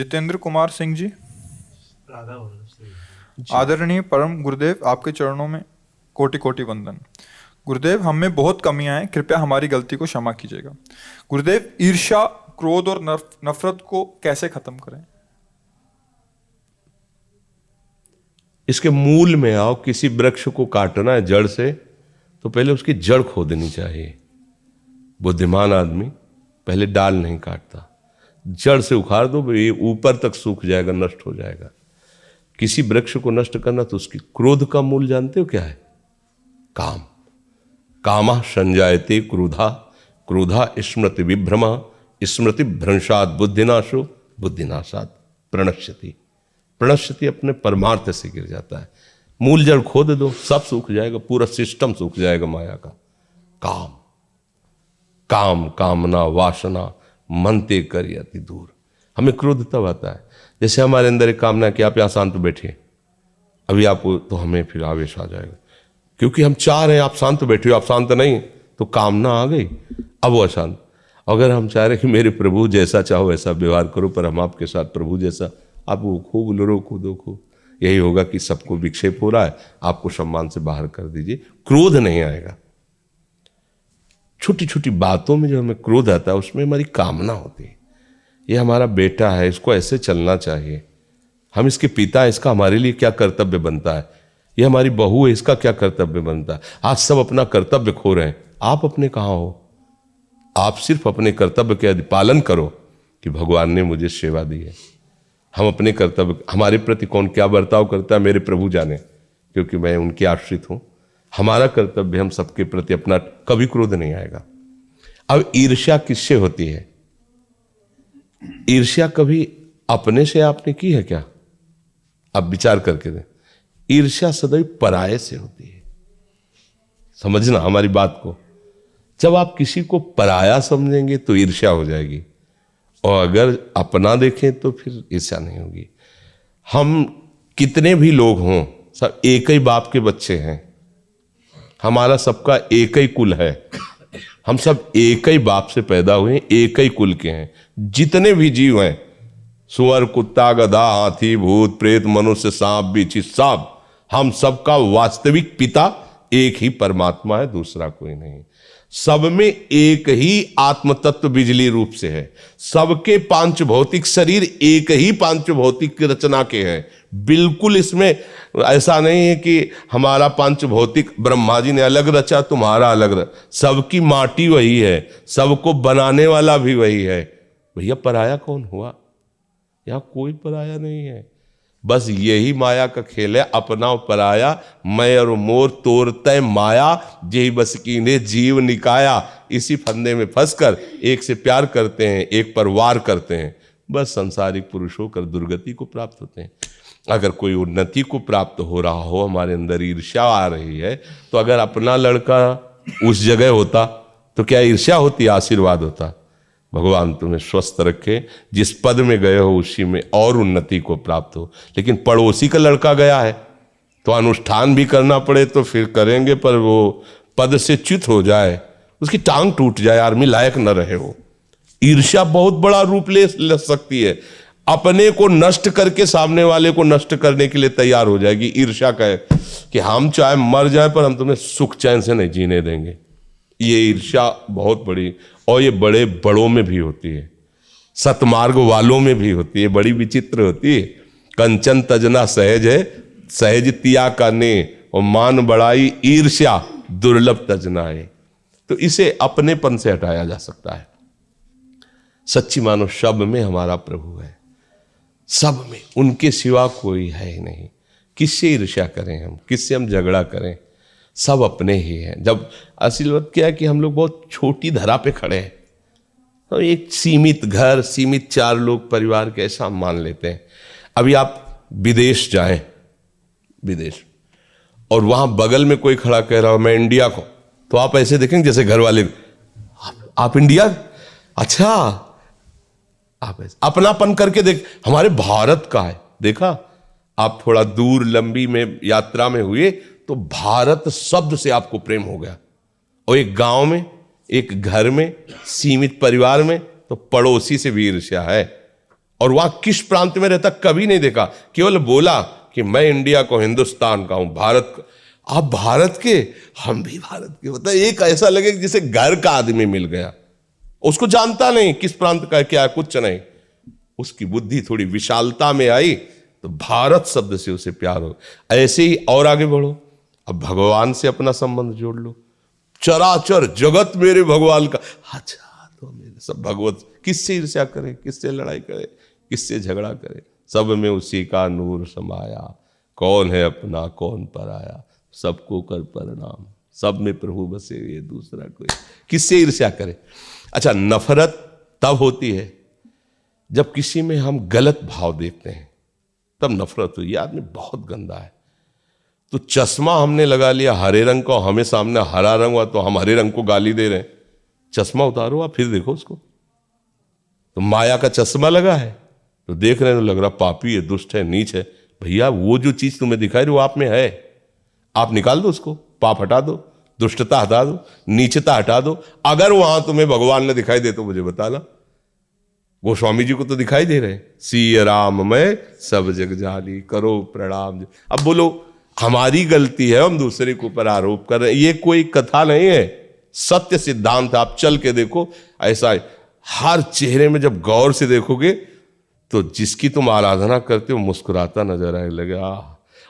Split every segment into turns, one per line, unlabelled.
जितेंद्र कुमार सिंह जी,
राधा वल्लभ से।
आदरणीय परम गुरुदेव, आपके चरणों में कोटि कोटि वंदन। गुरुदेव, हम में बहुत कमियां हैं, कृपया हमारी गलती को क्षमा कीजिएगा। गुरुदेव, ईर्ष्या, क्रोध और नफरत को कैसे खत्म करें?
इसके मूल में आओ। किसी वृक्ष को काटना है जड़ से तो पहले उसकी जड़ खोदनी चाहिए। बुद्धिमान आदमी पहले डाल नहीं काटता, जड़ से उखाड़ दो, ये ऊपर तक सूख जाएगा, नष्ट हो जाएगा। किसी वृक्ष को नष्ट करना तो उसकी क्रोध का मूल जानते हो क्या है? काम। कामः संजायते क्रोधा, क्रोधा स्मृति विभ्रमा, स्मृति भ्रंशात् बुद्धिनाशो, बुद्धिनाशात् प्रणश्यति। प्रणश्यति अपने परमार्थ से गिर जाता है। मूल जड़ खोद दो, सब सूख जाएगा, पूरा सिस्टम सूख जाएगा माया का। काम, काम, कामना, वासना मनते कर अति दूर। हमें क्रोध तब आता है जैसे हमारे अंदर एक कामना कि आप यहाँ शांत बैठिए, अभी आपको तो हमें फिर आवेश आ जाएगा, क्योंकि हम चाह रहे हैं आप शांत बैठिए, आप शांत नहीं तो कामना आ गई, अब वो अशांत। अगर हम चाह रहे कि मेरे प्रभु जैसा चाहो वैसा व्यवहार करो, पर हम आपके साथ प्रभु जैसा, आप वो खूब लड़ो कूदो खूब, यही होगा कि सबको विक्षेप हो रहा है, आपको सम्मान से बाहर कर दीजिए, क्रोध नहीं आएगा। छोटी छोटी बातों में जो हमें क्रोध आता है उसमें हमारी कामना होती है। ये हमारा बेटा है, इसको ऐसे चलना चाहिए, हम इसके पिता हैं, इसका हमारे लिए क्या कर्तव्य बनता है, ये हमारी बहू है, इसका क्या कर्तव्य बनता है। आज सब अपना कर्तव्य खो रहे हैं, आप अपने कहाँ हो? आप सिर्फ अपने कर्तव्य के पालन करो कि भगवान ने मुझे सेवा दी है। हम अपने कर्तव्य, हमारे प्रति कौन क्या बर्ताव करता है मेरे प्रभु जाने, क्योंकि मैं उनके आश्रित हूं। हमारा कर्तव्य हम सबके प्रति अपना, कभी क्रोध नहीं आएगा। अब ईर्ष्या किससे होती है? ईर्ष्या कभी अपने से आपने की है क्या? अब विचार करके दें। ईर्ष्या सदैव पराये से होती है। समझना हमारी बात को। जब आप किसी को पराया समझेंगे तो ईर्ष्या हो जाएगी, और अगर अपना देखें तो फिर ईर्ष्या नहीं होगी। हम कितने भी लोग हों, सब एक ही बाप के बच्चे हैं, हमारा सबका एक ही कुल है, हम सब एक ही बाप से पैदा हुए, एक ही कुल के हैं। जितने भी जीव हैं, सुअर, कुत्ता, गधा, हाथी, भूत, प्रेत, मनुष्य, सांप, बिच्छू, सब, हम सबका वास्तविक पिता एक ही परमात्मा है, दूसरा कोई नहीं। सब में एक ही आत्म तत्व बिजली रूप से है। सबके पांच भौतिक शरीर एक ही पांच भौतिक रचना के हैं। बिल्कुल इसमें ऐसा नहीं है कि हमारा पांच भौतिक ब्रह्मा जी ने अलग रचा, तुम्हारा अलग सबकी माटी वही है, सबको बनाने वाला भी वही है। भैया पराया कौन हुआ? यहां कोई पराया नहीं है। बस यही माया का खेल है, अपना पराया, मैं और मोर तोरते माया, यही बस कीने जीव निकाया। इसी फंदे में फंसकर एक से प्यार करते हैं, एक पर वार करते हैं, बस संसारिक पुरुष होकर दुर्गति को प्राप्त होते हैं। अगर कोई उन्नति को प्राप्त हो रहा हो, हमारे अंदर ईर्ष्या आ रही है, तो अगर अपना लड़का उस जगह होता तो क्या ईर्ष्या होती? आशीर्वाद होता। भगवान तुम्हें स्वस्थ रखे, जिस पद में गए हो उसी में और उन्नति को प्राप्त हो। लेकिन पड़ोसी का लड़का गया है तो अनुष्ठान भी करना पड़े तो फिर करेंगे, पर वो पद से च्युत हो जाए, उसकी टांग टूट जाए, आर्मी लायक न रहे हो। ईर्ष्या बहुत बड़ा रूप ले सकती है। अपने को नष्ट करके सामने वाले को नष्ट करने के लिए तैयार हो जाएगी। ईर्ष्या कहे कि हम चाहे मर जाए पर हम तुम्हें सुख चैन से नहीं जीने देंगे। ये ईर्ष्या बहुत बड़ी, और ये बड़े बड़ों में भी होती है, सतमार्ग वालों में भी होती है, बड़ी विचित्र होती है। कंचन तजना सहज है, सहज तिया का ने, और मान बढ़ाई ईर्ष्या दुर्लभ तजना है। तो इसे अपनेपन से हटाया जा सकता है। सच्ची मानो सब में हमारा प्रभु है, सब में, उनके सिवा कोई है ही नहीं। किससे ईर्ष्या करें हम, किससे हम झगड़ा करें? सब अपने ही हैं। जब असल बात क्या है कि हम लोग बहुत छोटी धरा पे खड़े हैं, तो एक सीमित घर, सीमित चार लोग परिवार के ऐसा मान लेते हैं। अभी आप विदेश जाएं, विदेश, और वहां बगल में कोई खड़ा कह रहा हो मैं इंडिया को, तो आप ऐसे देखेंगे जैसे घर वाले, आप इंडिया, अच्छा, आप ऐसे अपनापन करके देख, हमारे भारत का है। देखा, आप थोड़ा दूर लंबी में यात्रा में हुए तो भारत शब्द से आपको प्रेम हो गया। और एक गांव में, एक घर में, सीमित परिवार में तो पड़ोसी से भी ईर्ष्या है। और वहां किस प्रांत में रहता कभी नहीं देखा, केवल बोला कि मैं इंडिया को हिंदुस्तान का हूं, भारत का। आप भारत के, हम भी भारत के। मतलब एक ऐसा लगे कि जैसे घर का आदमी मिल गया, उसको जानता नहीं किस प्रांत का है, क्या है, कुछ नहीं। उसकी बुद्धि थोड़ी विशालता में आई तो भारत शब्द से उसे प्यार हो। ऐसे ही और आगे बढ़ो, अब भगवान से अपना संबंध जोड़ लो। चराचर जगत मेरे भगवान का, अच्छा तो मेरे सब भगवत। किससे ईर्ष्या करे, किससे लड़ाई करे, किससे झगड़ा करे, सब में उसी का नूर समाया। कौन है अपना कौन पराया, सबको कर प्रणाम, सब में प्रभु बसे, ये दूसरा कोई। किससे ईर्ष्या करे। अच्छा, नफरत तब होती है जब किसी में हम गलत भाव देखते हैं, तब नफरत हुई। ये आदमी बहुत गंदा है। तो चश्मा हमने लगा लिया हरे रंग का, हमें सामने हरा रंग हुआ तो हम हरे रंग को गाली दे रहे हैं। चश्मा उतारो आप, फिर देखो उसको। तो माया का चश्मा लगा है तो देख रहे हैं तो लग रहा पापी है, दुष्ट है, नीच है। भैया वो जो चीज तुम्हें दिखाई वो आप में है, आप निकाल दो उसको, पाप हटा दो, दुष्टता हटा दो, नीचता हटा दो। अगर वहां तुम्हें भगवान ने दिखाई दे तो मुझे बताना। गोस्वामी जी को तो दिखाई दे रहे, सिय राम मैं सब जग जानी, करो प्रणाम। अब बोलो हमारी गलती है, हम दूसरे के ऊपर आरोप कर रहे हैं। ये कोई कथा नहीं है, सत्य सिद्धांत। आप चल के देखो, ऐसा है। हर चेहरे में जब गौर से देखोगे तो जिसकी तुम आराधना करते हो मुस्कुराता नजर आए लगा।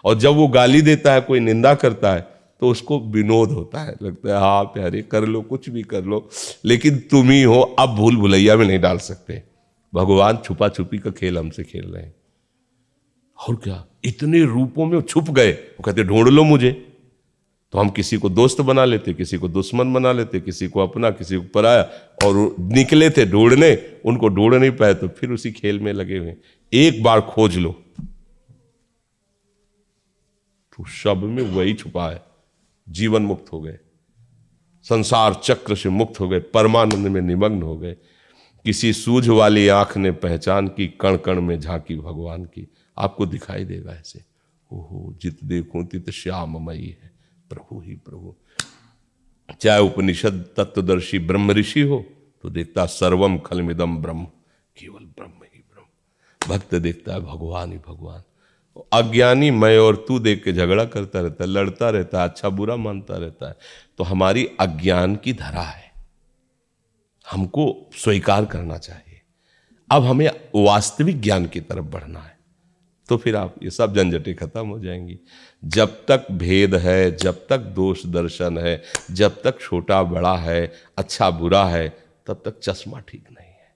और जब वो गाली देता है, कोई निंदा करता है तो उसको विनोद होता है, लगता है हाँ प्यारे कर लो, कुछ भी कर लो, लेकिन तुम ही हो। अब भूल भुलैया में नहीं डाल सकते। भगवान छुपा छुपी का खेल हमसे खेल रहे हैं। और क्या, इतने रूपों में वो छुप गए। वो कहते ढूंढ लो मुझे। तो हम किसी को दोस्त बना लेते, किसी को दुश्मन बना लेते, किसी को अपना, किसी को पराया, और निकले थे ढूंढने, उनको ढूंढ नहीं पाए तो फिर उसी खेल में लगे हुए। एक बार खोज लो तो सब में वही छुपा है। जीवन मुक्त हो गए, संसार चक्र से मुक्त हो गए, परमानंद में निमग्न हो गए। किसी सूझ वाली आंख ने पहचान की, कण कण में झांकी भगवान की। आपको दिखाई देगा ऐसे, ओहो जित देखूं तित श्याममयी है प्रभु ही प्रभु। चाहे उपनिषद तत्वदर्शी ब्रह्म ऋषि हो तो देखता सर्वम खलमिदम ब्रह्म, केवल ब्रह्म ही ब्रह्म। भक्त देखता है भगवान ही भगवान। अज्ञानी मैं और तू देख के झगड़ा करता रहता है, लड़ता रहता है, अच्छा बुरा मानता रहता है। तो हमारी अज्ञान की धरा है, हमको स्वीकार करना चाहिए। अब हमें वास्तविक ज्ञान की तरफ बढ़ना है, तो फिर आप ये सब झंझटें खत्म हो जाएंगी। जब तक भेद है, जब तक दोष दर्शन है, जब तक छोटा बड़ा है, अच्छा बुरा है, तब तक चश्मा ठीक नहीं है।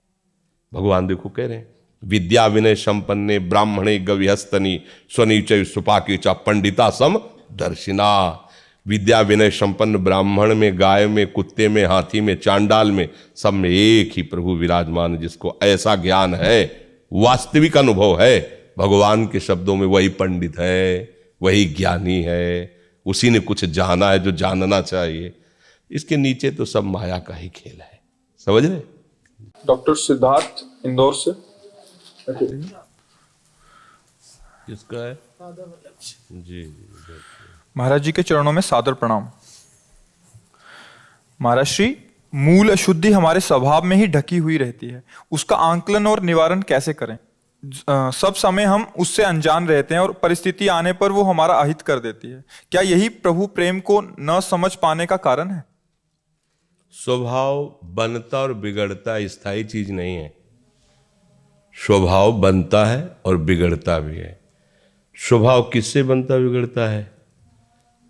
भगवान देखो कह रहे हैं, विद्या विनय संपन्ने ब्राह्मणे गविहस्तनी स्वनीचय सुपाकी चा पंडिता सम दर्शिना। विद्या विनय संपन्न ब्राह्मण में, गाय में, कुत्ते में, हाथी में, चांडाल में, सब में एक ही प्रभु विराजमान। जिसको ऐसा ज्ञान है, वास्तविक अनुभव है, भगवान के शब्दों में वही पंडित है, वही ज्ञानी है। उसी ने कुछ जाना है जो जानना चाहिए। इसके नीचे तो सब माया का ही खेल है, समझ रहे।
डॉक्टर सिद्धार्थ इंदौर से।
किसका है? जी
महाराज जी के चरणों में सादर प्रणाम। महाराज श्री, मूल अशुद्धि हमारे स्वभाव में ही ढकी हुई रहती है, उसका आंकलन और निवारण कैसे करें? सब समय हम उससे अनजान रहते हैं और परिस्थिति आने पर वो हमारा अहित कर देती है। क्या यही प्रभु प्रेम को न समझ पाने का कारण है?
स्वभाव बनता और बिगड़ता स्थायी चीज नहीं है। स्वभाव बनता है और बिगड़ता भी है। स्वभाव किससे बनता बिगड़ता है?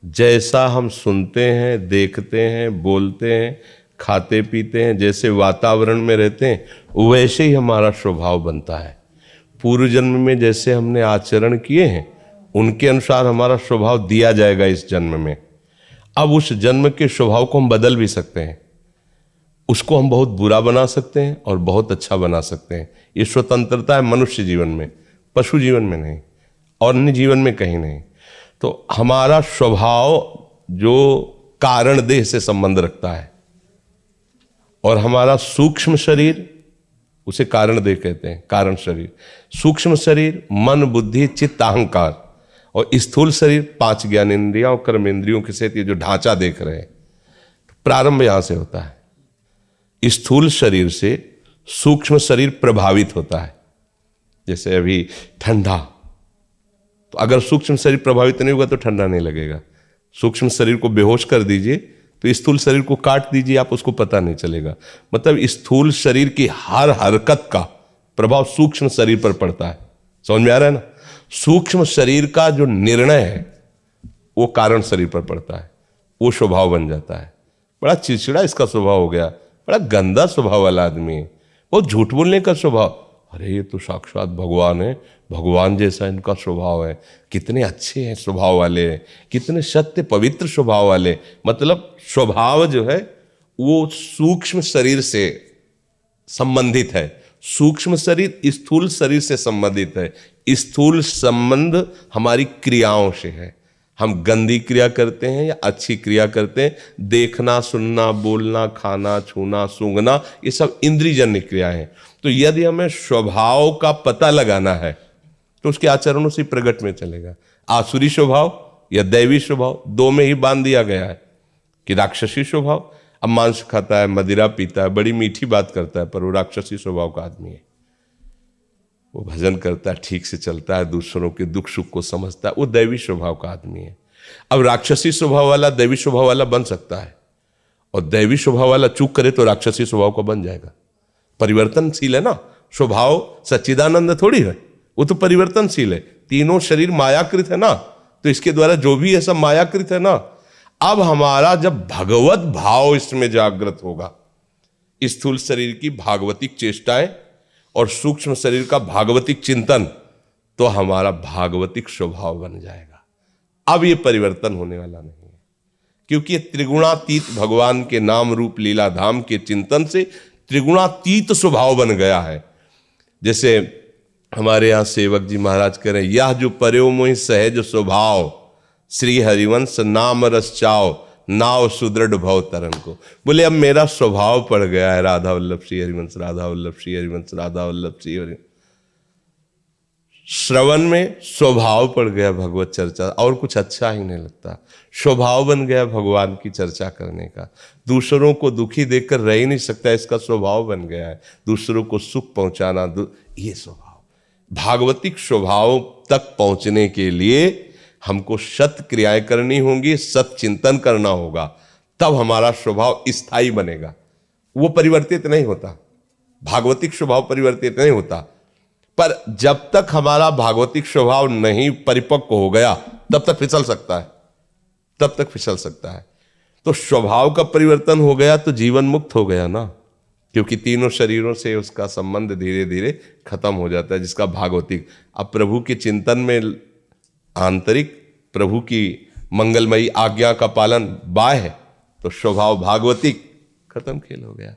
जैसा हम सुनते हैं, देखते हैं, बोलते हैं, खाते पीते हैं, जैसे वातावरण में रहते हैं, वैसे ही हमारा स्वभाव बनता है। पूर्व जन्म में जैसे हमने आचरण किए हैं, उनके अनुसार हमारा स्वभाव दिया जाएगा इस जन्म में। अब उस जन्म के स्वभाव को हम बदल भी सकते हैं। उसको हम बहुत बुरा बना सकते हैं और बहुत अच्छा बना सकते हैं। ये स्वतंत्रता है मनुष्य जीवन में, पशु जीवन में नहीं, और अन्य जीवन में कहीं नहीं। तो हमारा स्वभाव जो कारण देह से संबंध रखता है, और हमारा सूक्ष्म शरीर, उसे कारण देह कहते हैं, कारण शरीर। सूक्ष्म शरीर मन, बुद्धि, चित्त, अहंकार, और स्थूल शरीर 5 ज्ञानेंद्रियों और कर्मेंद्रियों के साथ ये जो ढांचा देख रहे हैं, प्रारंभ यहां से होता है। स्थूल शरीर से सूक्ष्म शरीर प्रभावित होता है। जैसे अभी ठंडा, तो अगर सूक्ष्म शरीर प्रभावित नहीं होगा तो ठंडा नहीं लगेगा। सूक्ष्म शरीर को बेहोश कर दीजिए तो स्थूल शरीर को काट दीजिए, आप उसको पता नहीं चलेगा। मतलब स्थूल शरीर की हर हरकत का प्रभाव सूक्ष्म शरीर पर पड़ता है। समझ में आ रहा है ना? सूक्ष्म शरीर का जो निर्णय है वो कारण शरीर पर पड़ता है, वो स्वभाव बन जाता है। बड़ा चिड़चिड़ा इसका स्वभाव हो गया, बड़ा गंदा स्वभाव वाला आदमी है, बहुत झूठ बोलने का स्वभाव। अरे ये तो साक्षात भगवान है, भगवान जैसा इनका स्वभाव है, कितने अच्छे हैं स्वभाव वाले, कितने सत्य पवित्र स्वभाव वाले। मतलब स्वभाव जो है वो सूक्ष्म शरीर से संबंधित है, सूक्ष्म शरीर स्थूल शरीर से संबंधित है। स्थूल संबंध हमारी क्रियाओं से है, हम गंदी क्रिया करते हैं या अच्छी क्रिया करते हैं। देखना, सुनना, बोलना, खाना, छूना, सूंघना, ये सब इंद्रियजन्य क्रियाएं हैं। तो यदि हमें स्वभाव का पता लगाना है तो उसके आचरणों से प्रकट में चलेगा। आसुरी स्वभाव या दैवी स्वभाव, दो में ही बांध दिया गया है कि राक्षसी स्वभाव, अब मांस खाता है, मदिरा पीता है, बड़ी मीठी बात करता है, पर वो राक्षसी स्वभाव का आदमी है। वो भजन करता है, ठीक से चलता है, दूसरों के दुख सुख को समझता है, वो दैवी स्वभाव का आदमी है। अब राक्षसी स्वभाव वाला दैवी स्वभाव वाला बन सकता है, और दैवी स्वभाव वाला चूक करे तो राक्षसी स्वभाव का बन जाएगा। परिवर्तनशील है ना स्वभाव, सच्चिदानंद थोड़ी है, वो तो परिवर्तनशील है। तीनों शरीर मायाकृत है ना, तो इसके द्वारा जो भी है सब मायाकृत है ना। अब हमारा जब भगवत भाव इसमें जागृत होगा, स्थूल शरीर की भागवतिक चेष्टाएं और सूक्ष्म शरीर का भागवतिक चिंतन, तो हमारा भागवतिक स्वभाव बन जाएगा। अब ये परिवर्तन होने वाला नहीं है, क्योंकि ये त्रिगुणातीत भगवान के नाम रूप लीला धाम के चिंतन से त्रिगुणातीत स्वभाव बन गया है। जैसे हमारे यहाँ सेवक जी महाराज कह रहे हैं, यह जो पर्यो मोहि सहज स्वभाव, श्री हरिवंश नाम रस चाओ, नाव सुदृढ़ भव तरन को। बोले अब मेरा स्वभाव पड़ गया है राधा वल्लभ श्री हरिवंश, राधा वल्लभ श्री हरिवंश, राधा वल्लभ श्री हरिवंश। श्रवण में स्वभाव पड़ गया भगवत चर्चा, और कुछ अच्छा ही नहीं लगता। स्वभाव बन गया भगवान की चर्चा करने का। दूसरों को दुखी देखकर रह ही नहीं सकता, इसका स्वभाव बन गया है। दूसरों को सुख पहुंचाना, ये स्वभाव। भागवतिक स्वभाव तक पहुंचने के लिए हमको सत क्रियाएं करनी होंगी, सत चिंतन करना होगा, तब हमारा स्वभाव स्थायी बनेगा। वो परिवर्तित नहीं होता, भागवतिक स्वभाव परिवर्तित नहीं होता। पर जब तक हमारा भागवतिक स्वभाव नहीं परिपक्व हो गया तब तक फिसल सकता है, तब तक फिसल सकता है। तो स्वभाव का परिवर्तन हो गया तो जीवन मुक्त हो गया ना, क्योंकि तीनों शरीरों से उसका संबंध धीरे धीरे खत्म हो जाता है, जिसका भागवतिक। अब प्रभु के चिंतन में आंतरिक प्रभु की मंगलमयी आज्ञा का पालन बाह्य, तो स्वभाव भागवतिक खत्म खेल हो गया।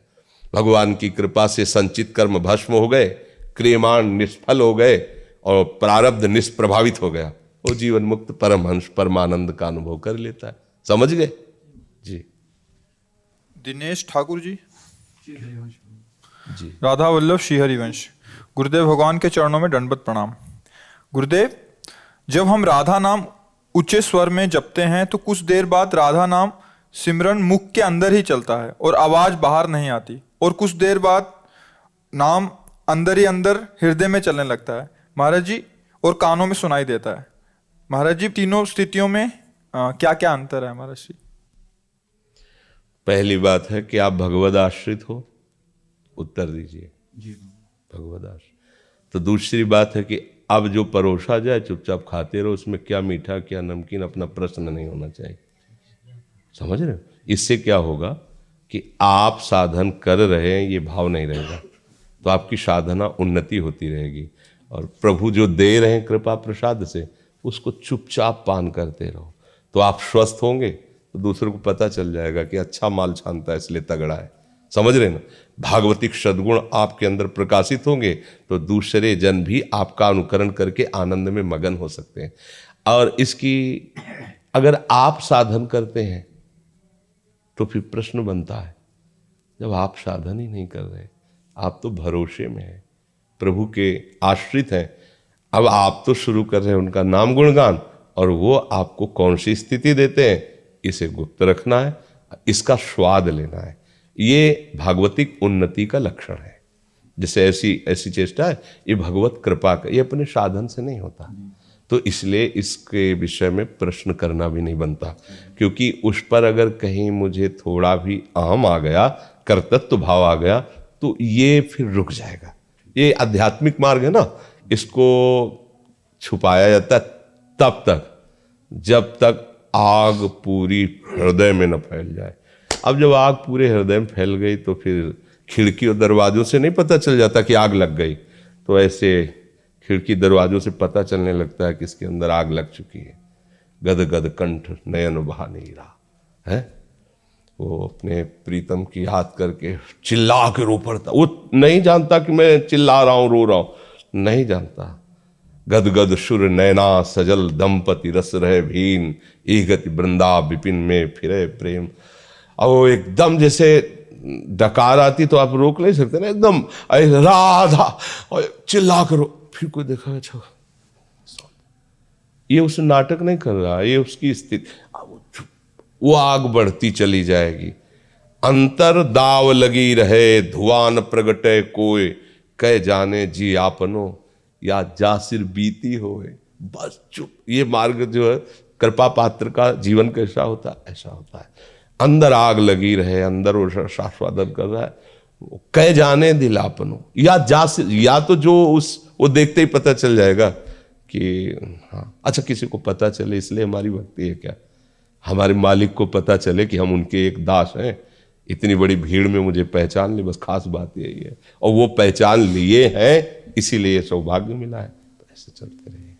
भगवान की कृपा से संचित कर्म भस्म हो गए, क्रियमाण निष्फल हो गए और प्रारब्ध निष्प्रभावित हो गया। वो जीवन मुक्त परमहंस परमानंद का अनुभव कर लेता है। समझ गए जी?
दिनेश ठाकुर जी,
जी
राधा वल्लभ श्री हरिवंश। गुरुदेव भगवान के चरणों में दंडवत प्रणाम। गुरुदेव, जब हम राधा नाम ऊंचे स्वर में जपते हैं तो कुछ देर बाद राधा नाम सिमरन मुख के अंदर ही चलता है और आवाज बाहर नहीं आती, और कुछ देर बाद नाम अंदर ही अंदर हृदय में चलने लगता है महाराज जी, और कानों में सुनाई देता है महाराज जी। तीनों स्थितियों में क्या क्या अंतर है महाराज जी?
पहली बात है कि आप भगवद आश्रित हो, उत्तर दीजिए
जी।
भगवद आश्रित। तो दूसरी बात है कि अब जो परोसा जाए चुपचाप खाते रहो, उसमें क्या मीठा क्या नमकीन अपना प्रश्न नहीं होना चाहिए। समझ रहे हो? इससे क्या होगा कि आप साधन कर रहे हैं ये भाव नहीं रहेगा, तो आपकी साधना उन्नति होती रहेगी, और प्रभु जो दे रहे हैं कृपा प्रसाद से उसको चुपचाप पान करते रहो, तो आप स्वस्थ होंगे, तो दूसरों को पता चल जाएगा कि अच्छा माल छानता है इसलिए तगड़ा है। समझ रहे ना? भागवतिक सद्गुण आपके अंदर प्रकाशित होंगे तो दूसरे जन भी आपका अनुकरण करके आनंद में मगन हो सकते हैं। और इसकी अगर आप साधन करते हैं तो फिर प्रश्न बनता है, जब आप साधन ही नहीं कर रहे, आप तो भरोसे में हैं, प्रभु के आश्रित हैं, अब आप तो शुरू कर रहे हैं उनका नाम गुणगान, और वो आपको कौन सी स्थिति देते हैं इसे गुप्त रखना है, इसका स्वाद लेना है। ये भागवतिक उन्नति का लक्षण है। जैसे ऐसी ऐसी चेष्टा है, ये भगवत कृपा का, ये अपने साधन से नहीं होता। तो इसलिए इसके विषय में प्रश्न करना भी नहीं बनता, क्योंकि उस पर अगर कहीं मुझे थोड़ा भी अहम आ गया, कर्तृत्व भाव आ गया, तो ये फिर रुक जाएगा। ये आध्यात्मिक मार्ग है ना, इसको छुपाया जाता है तब तक जब तक आग पूरी हृदय में न फैल जाए। अब जब आग पूरे हृदय में फैल गई तो फिर खिड़की और दरवाजों से नहीं पता चल जाता कि आग लग गई, तो ऐसे खिड़की दरवाजों से पता चलने लगता है कि इसके अंदर आग लग चुकी है। गद गद कंठ नयन बहा नहीं रहा है। वो अपने प्रीतम की याद करके चिल्ला के रो पड़ता। वो नहीं जानता कि मैं चिल्ला रहा हूं, रो रहा हूं, नहीं जानता। गद गद शुर नैना सजल दंपति रस रहे भीन, ईगति वृंदा विपिन में फिरे प्रेम। और वो एकदम जैसे डकार आती तो आप रोक नहीं सकते ना, एकदम राधा और चिल्ला करो, फिर कोई देखा अच्छा, ये उस नाटक नहीं कर रहा, ये उसकी स्थिति। वो आग बढ़ती चली जाएगी। अंतर दाव लगी रहे, धुआं न प्रगटे कोय, कह जाने जी आपनो या जासिर बीती होए। बस चुप। ये मार्ग जो है कृपा पात्र का जीवन कैसा होता है, ऐसा होता है। अंदर आग लगी रहे, अंदर वो शास्वादन कर रहा है, कह जाने दिल आपनो या जासिर, या तो जो वो देखते ही पता चल जाएगा कि हाँ अच्छा, किसी को पता चले इसलिए हमारी भक्ति है क्या, हमारे मालिक को पता चले कि हम उनके एक दास हैं, इतनी बड़ी भीड़ में मुझे पहचान ले, बस खास बात यही है। और वो पहचान लिए हैं, इसीलिए सौभाग्य मिला है। तो ऐसे चलते रहिए।